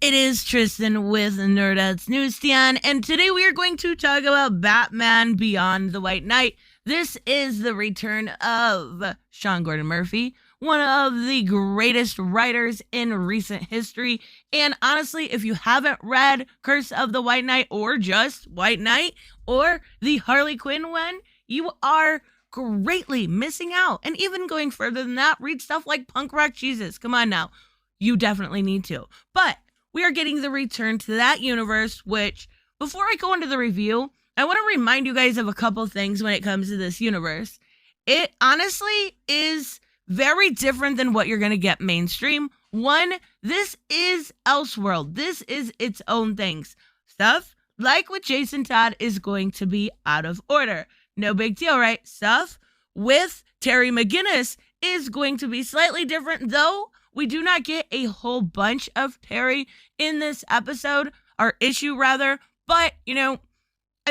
It is Tristan with Nerdouts Newsstand, and today we are going to talk about Batman Beyond the White Knight. This is the return of Sean Gordon Murphy, one of the greatest writers in recent history. And honestly, if you haven't read Curse of the White Knight or just White Knight or the Harley Quinn one, you are greatly missing out. And even going further than that, read stuff like Punk Rock Jesus. Come on now. You definitely need to. But we are getting the return to that universe, which, before I go into the review, I want to remind you guys of a couple things when it comes to this universe. It honestly is very different than what you're going to get mainstream. One, this is Elseworld. This is its own things. Stuff like with Jason Todd is going to be out of order. No big deal, right? Stuff with Terry McGinnis is going to be slightly different, though we do not get a whole bunch of Terry in this episode, or issue rather, but, I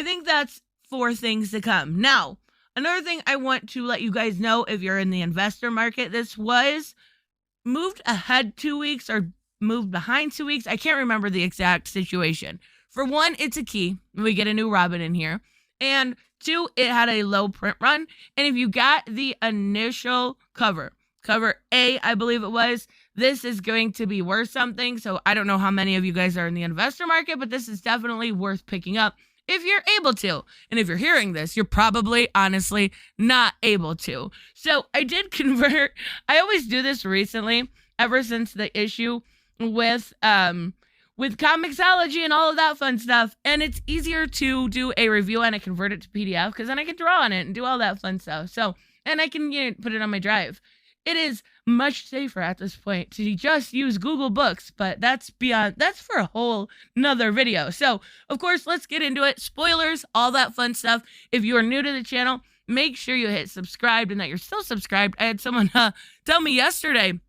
think that's for things to come. Now, another thing I want to let you guys know, if you're in the investor market, this was moved ahead 2 weeks or moved behind 2 weeks. I can't remember the exact situation. For one, it's a key. We get a new Robin in here. And two, it had a low print run. And if you got the initial cover A, I believe it was, this is going to be worth something. So I don't know how many of you guys are in the investor market, but this is definitely worth picking up if you're able to. And if you're hearing this, you're probably honestly not able to. So I did convert. I always do this recently, ever since the issue with Comixology and all of that fun stuff. And it's easier to do a review and I convert it to PDF because then I can draw on it and do all that fun stuff. So, and I can put it on my drive. It is much safer at this point to just use Google Books, but that's for a whole nother video. So, of course, let's get into it. Spoilers, all that fun stuff. If you are new to the channel, make sure you hit subscribe and that you're still subscribed. I had someone tell me yesterday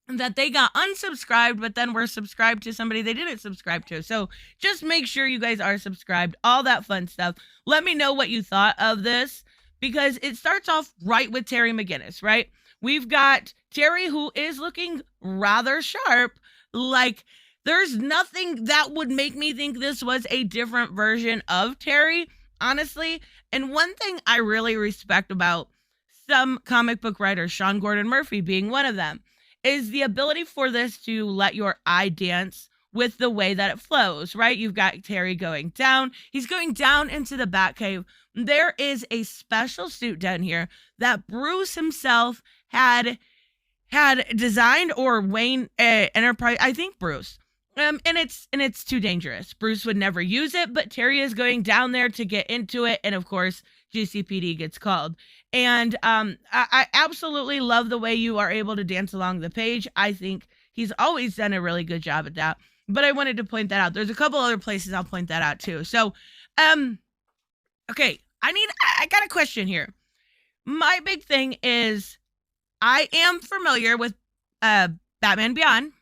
that they got unsubscribed, but then were subscribed to somebody they didn't subscribe to. So just make sure you guys are subscribed, all that fun stuff. Let me know what you thought of this, because it starts off right with Terry McGinnis, right? We've got Terry, who is looking rather sharp. Like, there's nothing that would make me think this was a different version of Terry, honestly. And one thing I really respect about some comic book writers, Sean Gordon Murphy being one of them, is the ability for this to let your eye dance with the way that it flows, right? You've got Terry going down. He's going down into the Batcave. There is a special suit down here that Bruce himself had designed, or Wayne Enterprise, I think Bruce. And it's too dangerous. Bruce would never use it, but Terry is going down there to get into it, and of course, GCPD gets called. And I absolutely love the way you are able to dance along the page. I think he's always done a really good job at that. But I wanted to point that out. There's a couple other places I'll point that out too. So, okay, I got a question here. My big thing is, I am familiar with Batman Beyond.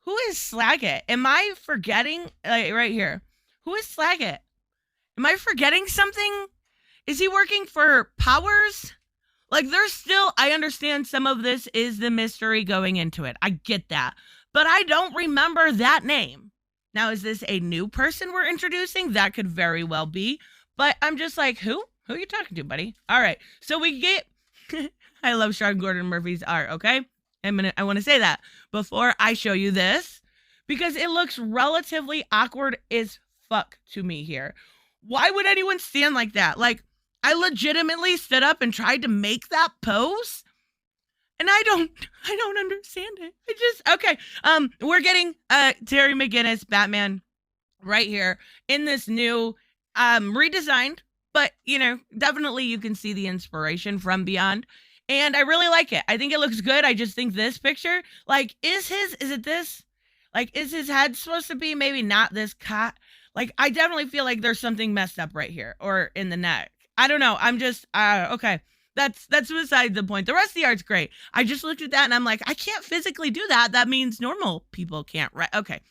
Who is Slaggett? Am I forgetting, right here? Who is Slaggett? Am I forgetting something? Is he working for Powers? Like, there's still, I understand some of this is the mystery going into it. I get that. But I don't remember that name. Now, is this a new person we're introducing? That could very well be. But I'm just like, who? Who are you talking to, buddy? All right. So we get, I love Sean Gordon Murphy's art, okay? I want to say that before I show you this, because it looks relatively awkward as fuck to me here. Why would anyone stand like that? Like, I legitimately stood up and tried to make that pose, and I don't understand it. Okay. We're getting Terry McGinnis Batman right here in this new redesigned, but definitely you can see the inspiration from Beyond. And I really like it. I think it looks good. I just think this picture, like, is it this? Like, is his head supposed to be maybe not this cut? Like, I definitely feel like there's something messed up right here or in the neck. I don't know. I'm just, okay. That's beside the point. The rest of the art's great. I just looked at that and I'm like, I can't physically do that. That means normal people can't, right? Okay.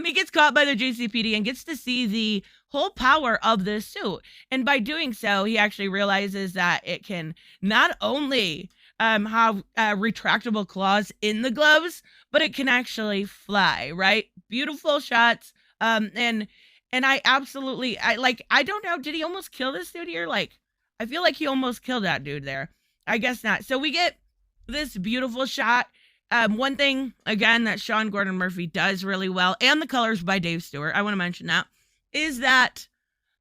He gets caught by the GCPD and gets to see the whole power of this suit. And by doing so, he actually realizes that it can not only have retractable claws in the gloves, but it can actually fly, right? Beautiful shots. And I absolutely, I don't know, did he almost kill this dude here? Like, I feel like he almost killed that dude there. I guess not. So we get this beautiful shot. One thing, again, that Sean Gordon Murphy does really well, and the colors by Dave Stewart, I want to mention that, is that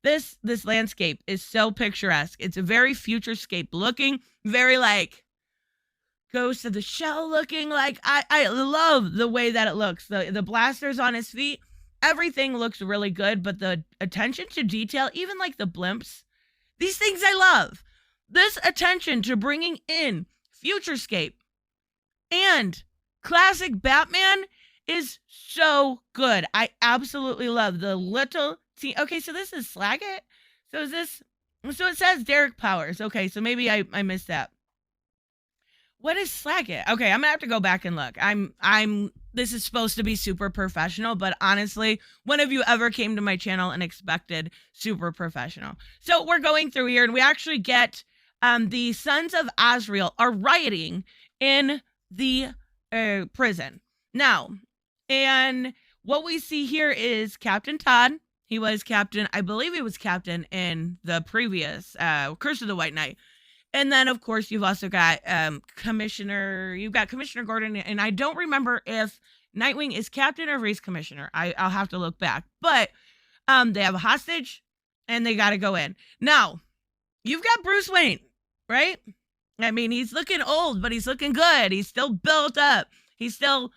this landscape is so picturesque. It's a very futurescape looking, very like Ghost of the Shell looking. Like, I love the way that it looks. The blasters on his feet, everything looks really good, but the attention to detail, even like the blimps, these things I love. This attention to bringing in futurescape and classic Batman is so good. I absolutely love the little okay, so this is Slaggett. So it says Derek Powers. Okay, so maybe I missed that. What is Slaggett? Okay, I'm gonna have to go back and look. This is supposed to be super professional, but honestly, when have you ever came to my channel and expected super professional? So we're going through here, and we actually get the Sons of Azrael are rioting in the prison. Now, and what we see here is Captain Todd. He was captain, I believe he was captain in the previous Curse of the White Knight. And then, of course, you've also got Commissioner Gordon, and I don't remember if Nightwing is captain or if he's commissioner. I'll have to look back. But they have a hostage, and they got to go in. Now, you've got Bruce Wayne, right? I mean, he's looking old, but he's looking good. He's still built up. He's still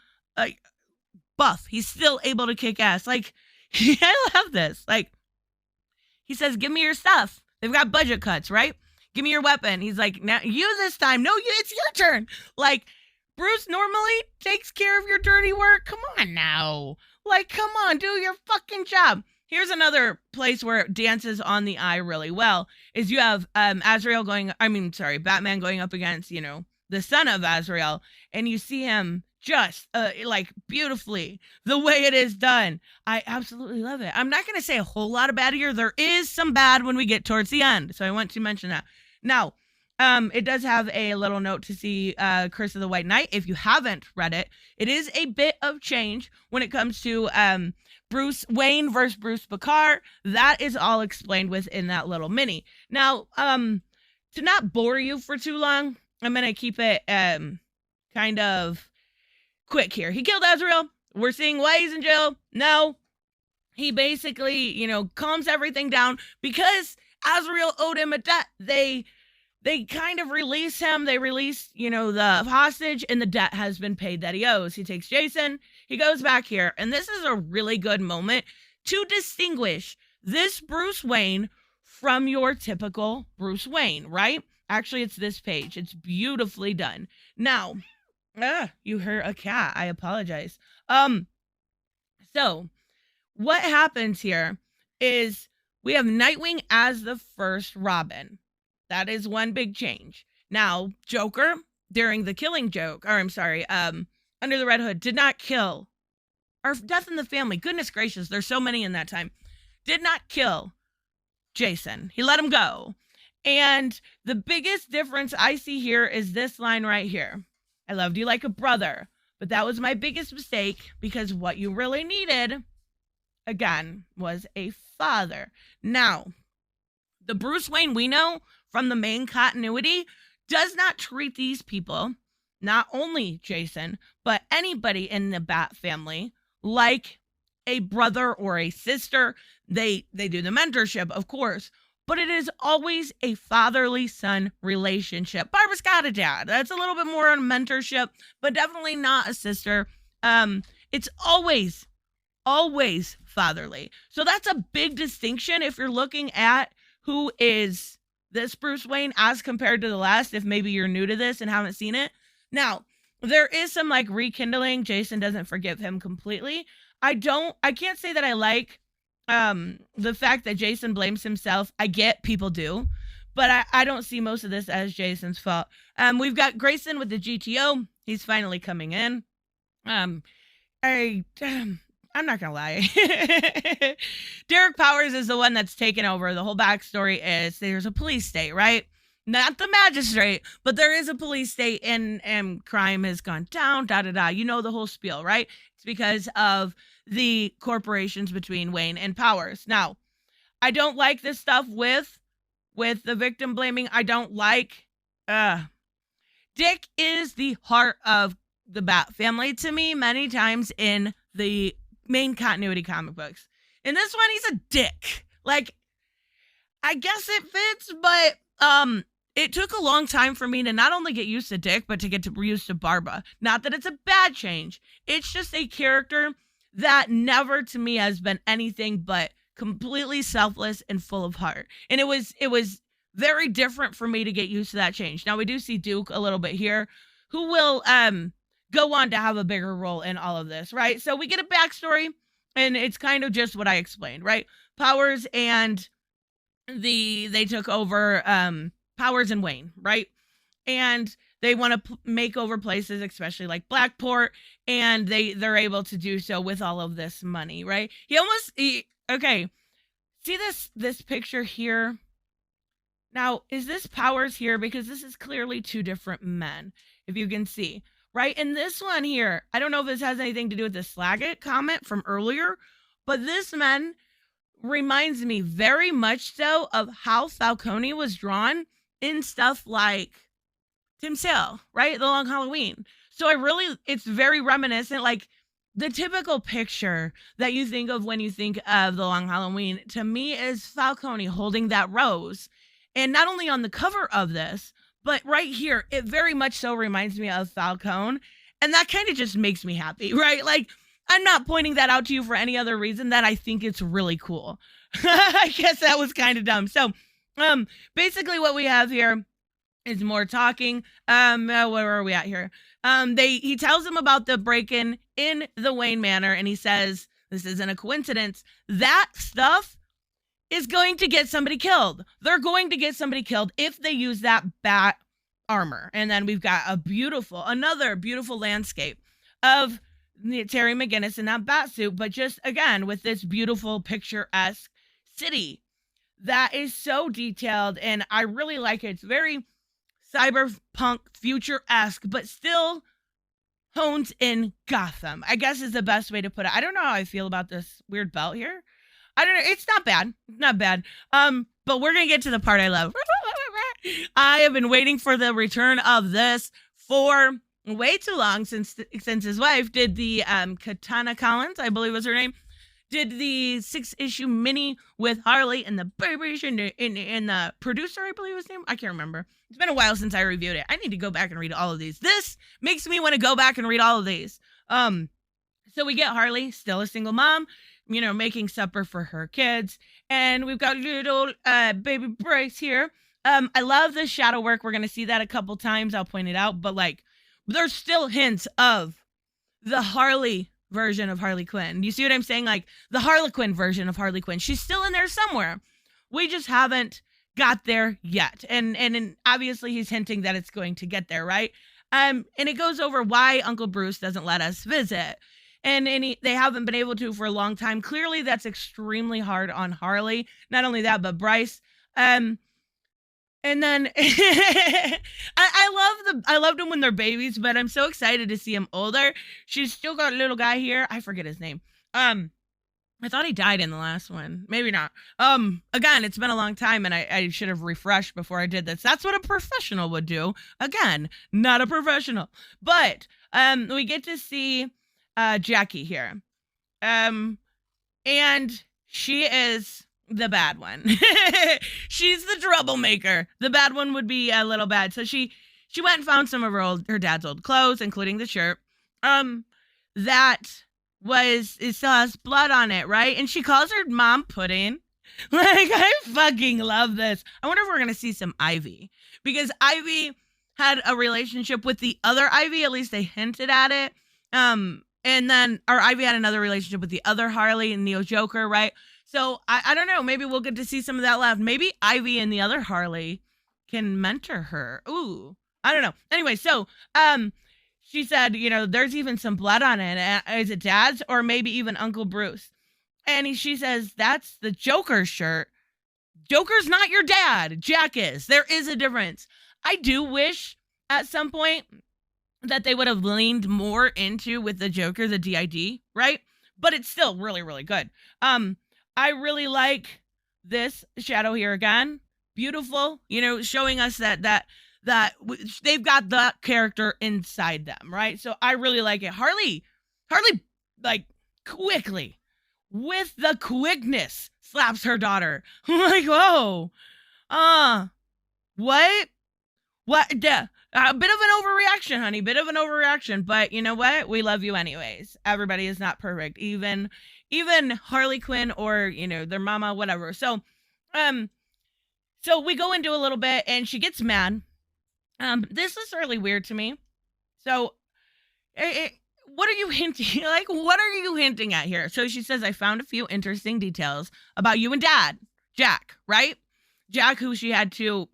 buff. He's still able to kick ass. Like, I love this. Like, he says, give me your stuff. They've got budget cuts, right? Give me your weapon. He's like, now you this time. No, it's your turn. Like, Bruce normally takes care of your dirty work. Come on now. Like, come on, do your fucking job. Here's another place where it dances on the eye really well, is you have Batman going up against, the son of Azrael, and you see him just like beautifully the way it is done. I absolutely love it. I'm not going to say a whole lot of bad here. There is some bad when we get towards the end, so I want to mention that. Now, it does have a little note to see Curse of the White Knight. If you haven't read it, it is a bit of change when it comes to Bruce Wayne versus Bruce Baccar. That is all explained within that little mini. Now, to not bore you for too long, I'm going to keep it kind of quick here. He killed Azrael. We're seeing why he's in jail. No, he basically, calms everything down because Azrael owed him a debt. They kind of release him. They release, the hostage, and the debt has been paid that he owes. He takes Jason. He goes back here, and this is a really good moment to distinguish this Bruce Wayne from your typical Bruce Wayne, right? Actually, it's this page. It's beautifully done. Now, you heard a cat. I apologize. So what happens here is we have Nightwing as the first Robin. That is one big change. Now, Joker, during the Killing Joke, Under the Red Hood, did not kill, or Death in the Family, goodness gracious, there's so many in that time, did not kill Jason. He let him go. And the biggest difference I see here is this line right here. I loved you like a brother, but that was my biggest mistake because what you really needed, again, was a father. Now, the Bruce Wayne we know from the main continuity does not treat these people, not only Jason, but anybody in the Bat family, like a brother or a sister. They do the mentorship, of course, but it is always a fatherly son relationship. Barbara's got a dad. That's a little bit more on mentorship, but definitely not a sister. It's always fatherly. So that's a big distinction if you're looking at who is this Bruce Wayne as compared to the last, if maybe you're new to this and haven't seen it. Now, there is some like rekindling. Jason doesn't forgive him completely. I can't say that I like the fact that Jason blames himself. I get people do, but I don't see most of this as Jason's fault. We've got Grayson with the GTO. He's finally coming in. I'm not gonna lie. Derek Powers is the one that's taken over. The whole backstory is there's a police state, right? not the magistrate, but there is a police state and crime has gone down, da da da. You know the whole spiel, right? It's because of the corporations between Wayne and Powers. Now, I don't like this stuff with the victim blaming. I don't like Dick is the heart of the Bat family to me many times in the main continuity comic books. In this one, he's a dick. Like, I guess it fits, but it took a long time for me to not only get used to Dick, but to get used to Barbara. Not that it's a bad change. It's just a character that never to me has been anything but completely selfless and full of heart. And it was very different for me to get used to that change. Now we do see Duke a little bit here, who will go on to have a bigger role in all of this, right? So we get a backstory, and it's kind of just what I explained, right? Powers and they took over Powers and Wayne, right? And they want to make over places, especially like Blackport, and they're able to do so with all of this money, right? Okay. See this picture here? Now, is this Powers here? Because this is clearly two different men, if you can see, right? And this one here, I don't know if this has anything to do with the Slaggett comment from earlier, but this man reminds me very much so of how Falcone was drawn in stuff like Tim Sale, right? The Long Halloween. So it's very reminiscent, like the typical picture that you think of when you think of The Long Halloween, to me, is Falcone holding that rose. And not only on the cover of this, but right here, it very much so reminds me of Falcone. And that kind of just makes me happy, right? Like, I'm not pointing that out to you for any other reason than I think it's really cool. I guess that was kind of dumb. So, basically what we have here is more talking. Where are we at here? He tells them about the break-in in the Wayne Manor, and he says, this isn't a coincidence. That stuff is going to get somebody killed. They're going to get somebody killed if they use that bat armor. And then we've got another beautiful landscape of Terry McGinnis in that bat suit, but just again with this beautiful picturesque city that is so detailed, and I really like it. It's very cyberpunk future-esque, but still honed in Gotham, I guess is the best way to put it. I don't know how I feel about this weird belt here. I don't know. It's not bad. Not bad. But we're going to get to the part I love. I have been waiting for the return of this for way too long, since his wife did the Katana Collins, I believe was her name, did the 6-issue mini with Harley and the babies and the producer, I believe his name. I can't remember. It's been a while since I reviewed it. I need to go back and read all of these. This makes me want to go back and read all of these. So we get Harley, still a single mom, making supper for her kids. And we've got little baby Bryce here. I love the shadow work. We're going to see that a couple times. I'll point it out. But there's still hints of the Harley version of Harley Quinn. You see what I'm saying? Like the Harlequin version of Harley Quinn. She's still in there somewhere. We just haven't got there yet. And obviously he's hinting that it's going to get there, right? And it goes over why Uncle Bruce doesn't let us visit. And they haven't been able to for a long time. Clearly, that's extremely hard on Harley. Not only that, but Bryce. And then I loved them when they're babies, but I'm so excited to see him older. She's still got a little guy here. I forget his name. I thought he died in the last one. Maybe not. Again, it's been a long time, and I should have refreshed before I did this. That's what a professional would do. Again, not a professional. But we get to see Jackie here. And she is the bad one. She's the troublemaker. The bad one would be a little bad. So she went and found some of her dad's old clothes, including the shirt. It still has blood on it, right? And she calls her mom Pudding. I fucking love this. I wonder if we're gonna see some Ivy, because Ivy had a relationship with the other Ivy. At least they hinted at it. And then our Ivy had another relationship with the other Harley and Neo Joker, right? So I don't know. Maybe we'll get to see some of that left. Maybe Ivy and the other Harley can mentor her. Ooh, I don't know. Anyway, so she said, there's even some blood on it. Is it Dad's or maybe even Uncle Bruce? And she says, that's the Joker's shirt. Joker's not your dad. Jack is. There is a difference. I do wish at some point that they would have leaned more into with the Joker, the DID, right? But it's still really, really good. I really like this shadow here again. Beautiful, showing us that they've got that character inside them, right? So I really like it. Harley, like quickly, with the quickness, slaps her daughter. I'm like, whoa, what? Yeah, a bit of an overreaction, honey. Bit of an overreaction, but you know what? We love you anyways. Everybody is not perfect, even Harley Quinn or their mama, whatever. So we go into a little bit, and she gets mad. This is really weird to me. So, what are you hinting? Like, what are you hinting at here? So she says, I found a few interesting details about you and Dad, Jack, right? Jack, who she had to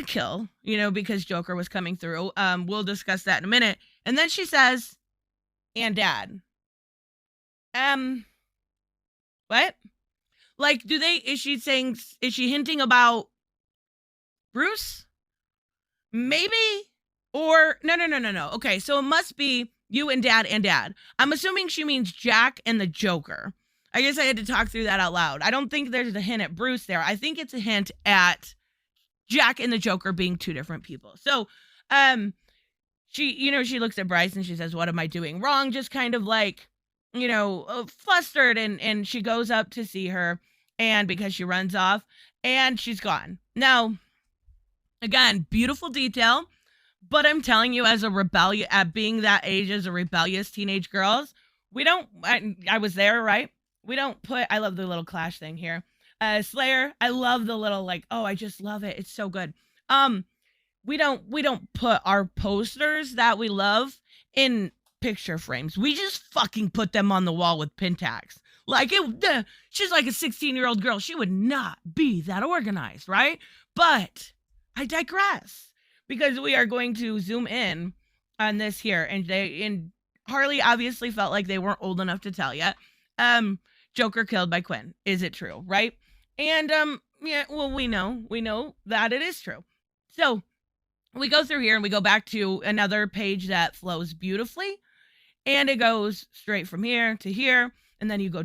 kill, because Joker was coming through. We'll discuss that in a minute. And then she says, and Dad. What? Like, is she hinting about Bruce? Maybe? Or, no. Okay, so it must be you and Dad. I'm assuming she means Jack and the Joker. I guess I had to talk through that out loud. I don't think there's a hint at Bruce there. I think it's a hint at Jack and the Joker being two different people. So, she looks at Bryce and she says, what am I doing wrong? Just kind of like, flustered, and she goes up to see her, and because she runs off, and she's gone. Now, again, beautiful detail, but I'm telling you, at being that age as a rebellious teenage girls, I was there, right? I love the little Clash thing here. Slayer, I love the little I just love it. It's so good. We don't put our posters that we love in picture frames. We just fucking put them on the wall with pin tags. She's like a 16-year-old girl. She would not be that organized, right? But I digress, because we are going to zoom in on this here, and Harley obviously felt like they weren't old enough to tell yet. Joker killed by Quinn. Is it true, right? And yeah, well, we know that it is true. So we go through here and we go back to another page that flows beautifully, and it goes straight from here to here, and then you go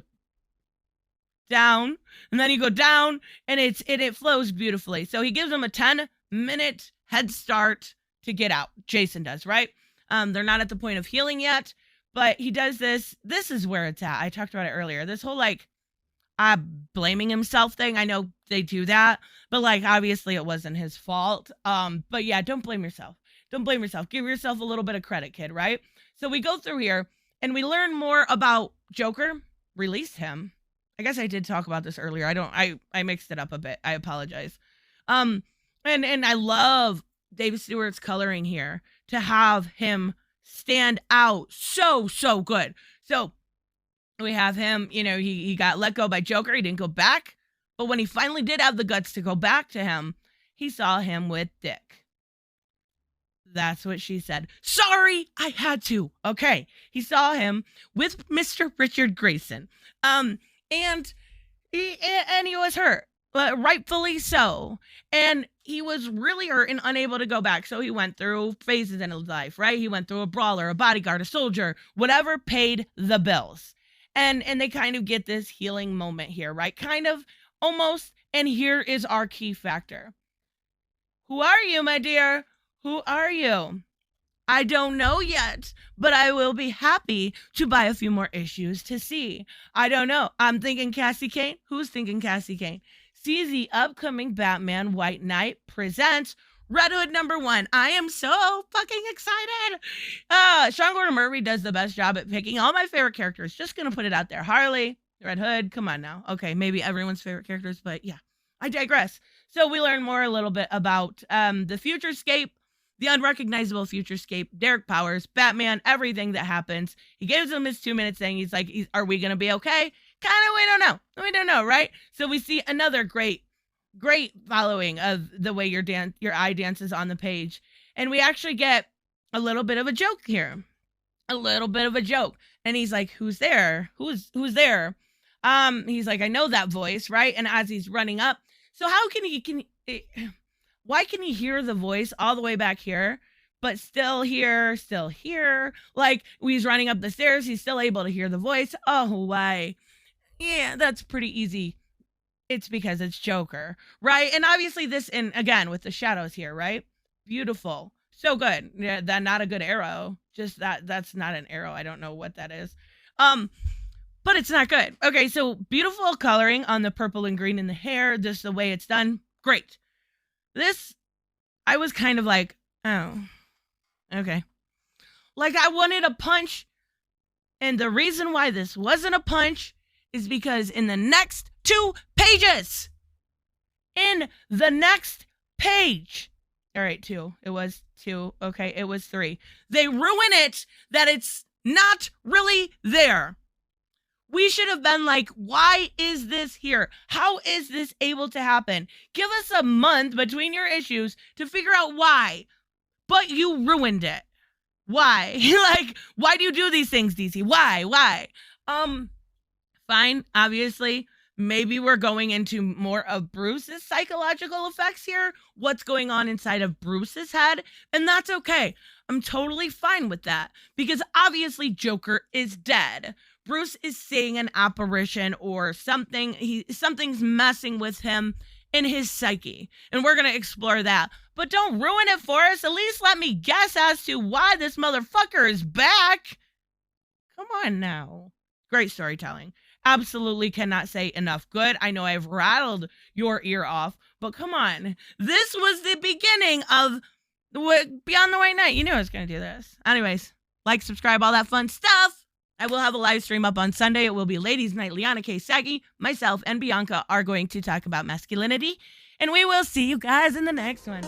down, and then you go down, and it flows beautifully. So he gives them a 10-minute head start to get out. Jason does, right? They're not at the point of healing yet, but he does this. This is where it's at. I talked about it earlier. This whole blaming himself thing. I know they do that, but obviously it wasn't his fault. But yeah, don't blame yourself. Don't blame yourself. Give yourself a little bit of credit, kid, right? So we go through here and we learn more about Joker. Release him. I guess I did talk about this earlier. I mixed it up a bit. I apologize. And I love David Stewart's coloring here to have him stand out so good. So we have him, he got let go by Joker. He didn't go back. But when he finally did have the guts to go back to him, he saw him with Dick. That's what she said. Sorry, I had to. Okay. He saw him with Mr. Richard Grayson. And he was hurt. Rightfully so. And he was really hurt and unable to go back. So he went through phases in his life, right? He went through a brawler, a bodyguard, a soldier, whatever paid the bills. And they kind of get this healing moment here, right? Kind of almost. And here is our key factor. Who are you, my dear? Who are you? I don't know yet, but I will be happy to buy a few more issues to see. I don't know. I'm thinking Cassie Kane. Who's thinking Cassie Kane? See the upcoming Batman White Knight presents Red Hood #1. I am so fucking excited. Sean Gordon Murray does the best job at picking all my favorite characters. Just gonna put it out there. Harley, Red Hood, come on now. Okay, maybe everyone's favorite characters, but yeah, I digress. So we learn more a little bit about the Futurescape, the unrecognizable Futurescape, Derek Powers, Batman, everything that happens. He gives him his 2-minute thing. He's like, are we gonna be okay? Kind of, we don't know, right? So we see another great following of the way your eye dances on the page. And we actually get a little bit of a joke here. A little bit of a joke. And he's like, who's there? Who's there? He's like, I know that voice, right? And as he's running up, So how why can he hear the voice all the way back here, but still here? Like, he's running up the stairs, he's still able to hear the voice. Oh, why? Yeah, that's pretty easy. It's because it's Joker, right? And obviously this, and again, with the shadows here, right? Beautiful. So good. Yeah, that not a good arrow. Just that's not an arrow. I don't know what that is. But it's not good. Okay, so beautiful coloring on the purple and green in the hair. Just the way it's done. Great. This, I was kind of like, oh, okay. Like, I wanted a punch. And the reason why this wasn't a punch is because in the next 2 pages, in the next page, all right, 2, it was 2, okay, it was 3. They ruin it that it's not really there. We should have been like, why is this here? How is this able to happen? Give us a month between your issues to figure out why. But you ruined it. Why? Like, why do you do these things, DC? Why? Fine, obviously. Maybe we're going into more of Bruce's psychological effects here. What's going on inside of Bruce's head? And that's okay. I'm totally fine with that. Because obviously Joker is dead. Bruce is seeing an apparition or something. Something's messing with him in his psyche. And we're going to explore that. But don't ruin it for us. At least let me guess as to why this motherfucker is back. Come on now. Great storytelling. Absolutely cannot say enough good. I know I've rattled your ear off, but come on. This was the beginning of Beyond the White Knight. You knew I was going to do this. Anyways, like, subscribe, all that fun stuff. I will have a live stream up on Sunday. It will be Ladies Night. Liana K. Saggy, myself, and Bianca are going to talk about masculinity. And we will see you guys in the next one.